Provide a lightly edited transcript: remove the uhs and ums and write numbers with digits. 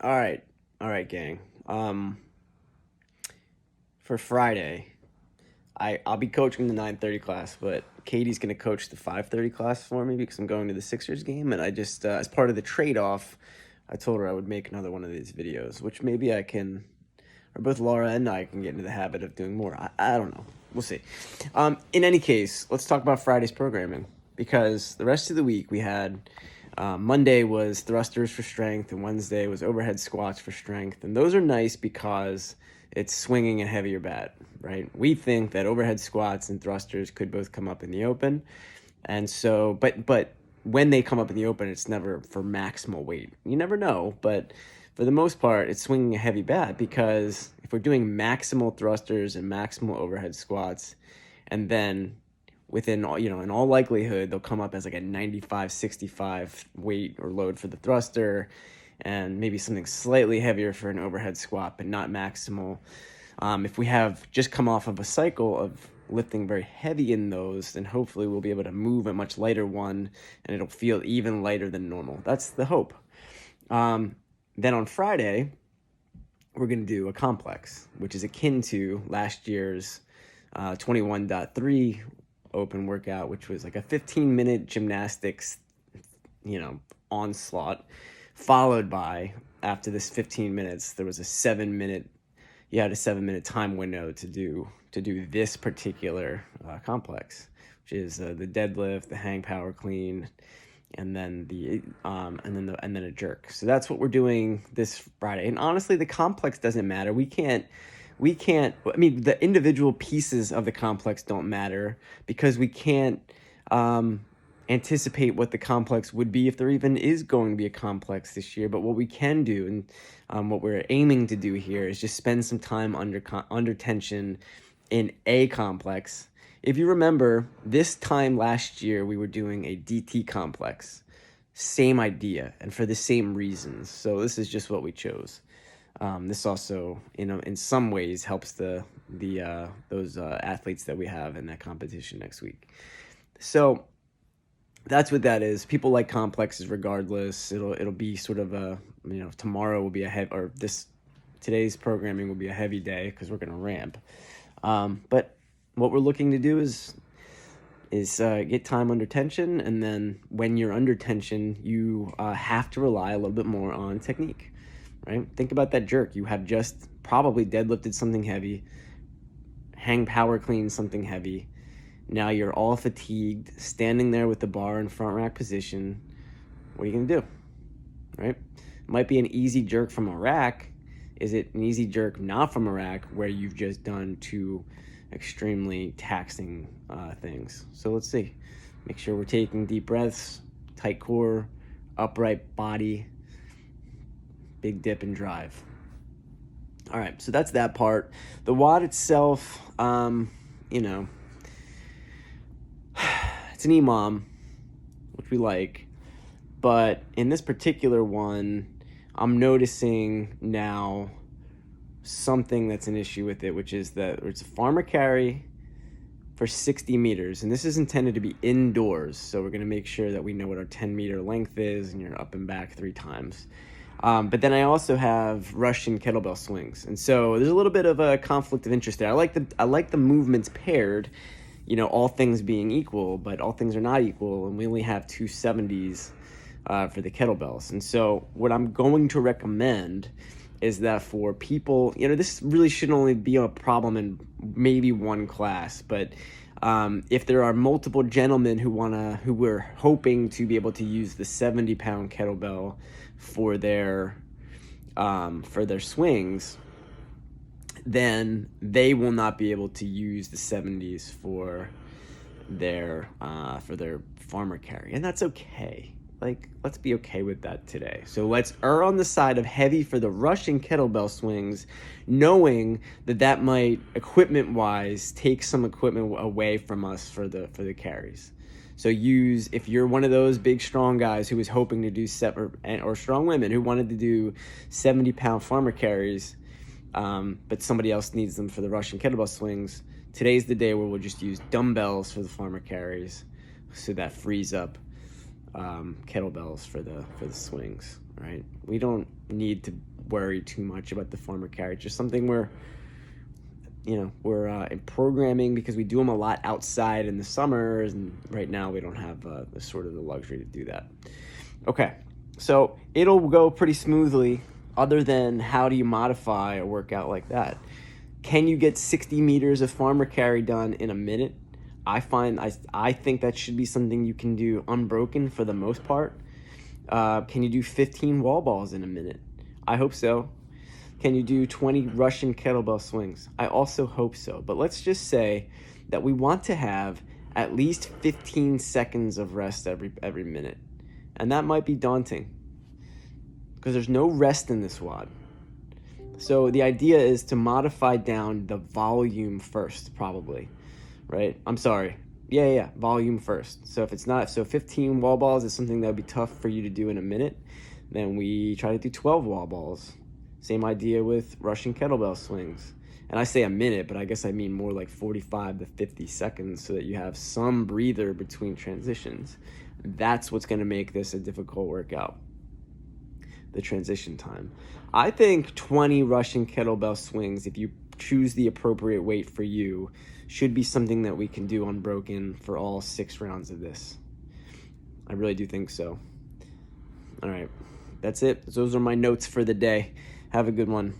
All right. All right, gang. For Friday, I'll be coaching the 9:30 class, but Katie's going to coach the 5:30 class for me because I'm going to the Sixers game, and I just as part of the trade-off, I told her I would make another one of these videos, which maybe I can, or both Laura and I can get into the habit of doing more. I don't know. We'll see. In any case, let's talk about Friday's programming because the rest of the week we had Monday was thrusters for strength, and Wednesday was overhead squats for strength. And those are nice because it's swinging a heavier bat, right? We think that overhead squats and thrusters could both come up in the open. And so, but when they come up in the open, it's never for maximal weight. You never know, but for the most part, it's swinging a heavy bat because if we're doing maximal thrusters and maximal overhead squats, and then within all, in all likelihood, they'll come up as like a 95-65 weight or load for the thruster and maybe something slightly heavier for an overhead squat, but not maximal. If we have just come off of a cycle of lifting very heavy in those, then hopefully we'll be able to move a much lighter one and it'll feel even lighter than normal. That's the hope. Then on Friday, we're going to do a complex, which is akin to last year's 21.3 open workout, which was like a 15-minute gymnastics, onslaught, followed by, after this 15 minutes, there was a 7-minute, you had a 7-minute time window to do this particular complex, which is the deadlift, the hang power clean, and then a jerk. So that's what we're doing this Friday. And honestly, the complex doesn't matter. We can't, I mean, the individual pieces of the complex don't matter because we can't anticipate what the complex would be if there even is going to be a complex this year. But what we can do, and what we're aiming to do here, is just spend some time under tension in a complex. If you remember, this time last year, we were doing a DT complex. Same idea, and for the same reasons. So this is just what we chose. This also, in some ways, helps those athletes that we have in that competition next week. So that's what that is. People like complexes regardless. It'll be sort of a, tomorrow will be today's programming will be a heavy day because we're gonna ramp. But what we're looking to do is get time under tension, and then when you're under tension, you have to rely a little bit more on technique, right? Think about that jerk. You have just probably deadlifted something heavy, hang power clean something heavy. Now you're all fatigued, standing there with the bar in front rack position. What are you gonna do, right? It might be an easy jerk from a rack. Is it an easy jerk not from a rack where you've just done two extremely taxing things? So let's see. Make sure we're taking deep breaths, tight core, upright body, big dip and drive. All right, so that's that part. The WOD itself, it's an EMOM, which we like, but in this particular one, I'm noticing now something that's an issue with it, which is that it's a farmer carry for 60 meters, and this is intended to be indoors, so we're going to make sure that we know what our 10-meter length is, and you're up and back 3 times. But then I also have Russian kettlebell swings, and so there's a little bit of a conflict of interest there. I like the movements paired, all things being equal, but all things are not equal, and we only have 270s for the kettlebells. And so what I'm going to recommend is that for people, this really should only be a problem in maybe one class, but if there are multiple gentlemen who were hoping to be able to use the 70-pound kettlebell for their swings, then they will not be able to use the 70s for their farmer carry, and that's okay. Let's be okay with that today. So let's err on the side of heavy for the Russian kettlebell swings, knowing that might, equipment-wise, take some equipment away from us for the carries. So if you're one of those big, strong guys who was hoping to do or strong women who wanted to do 70-pound farmer carries, but somebody else needs them for the Russian kettlebell swings, today's the day where we'll just use dumbbells for the farmer carries, so that frees up kettlebells for the swings, right? We don't need to worry too much about the farmer carry. It's just something we're in programming because we do them a lot outside in the summers, and right now we don't have the luxury to do that. Okay, so it'll go pretty smoothly other than how do you modify a workout like that? Can you get 60 meters of farmer carry done in a minute? I think that should be something you can do unbroken for the most part. Can you do 15 wall balls in a minute? I hope so. Can you do 20 Russian kettlebell swings? I also hope so. But let's just say that we want to have at least 15 seconds of rest every minute. And that might be daunting because there's no rest in this WOD. So the idea is to modify down the volume first, probably, right? I'm sorry. Yeah, volume first. So if it's not, so 15 wall balls is something that would be tough for you to do in a minute, then we try to do 12 wall balls. Same idea with Russian kettlebell swings. And I say a minute, but I guess I mean more like 45 to 50 seconds so that you have some breather between transitions. That's what's going to make this a difficult workout, the transition time. I think 20 Russian kettlebell swings, if you choose the appropriate weight for you, should be something that we can do unbroken for all 6 rounds of this. I really do think so. All right, that's it. Those are my notes for the day. Have a good one.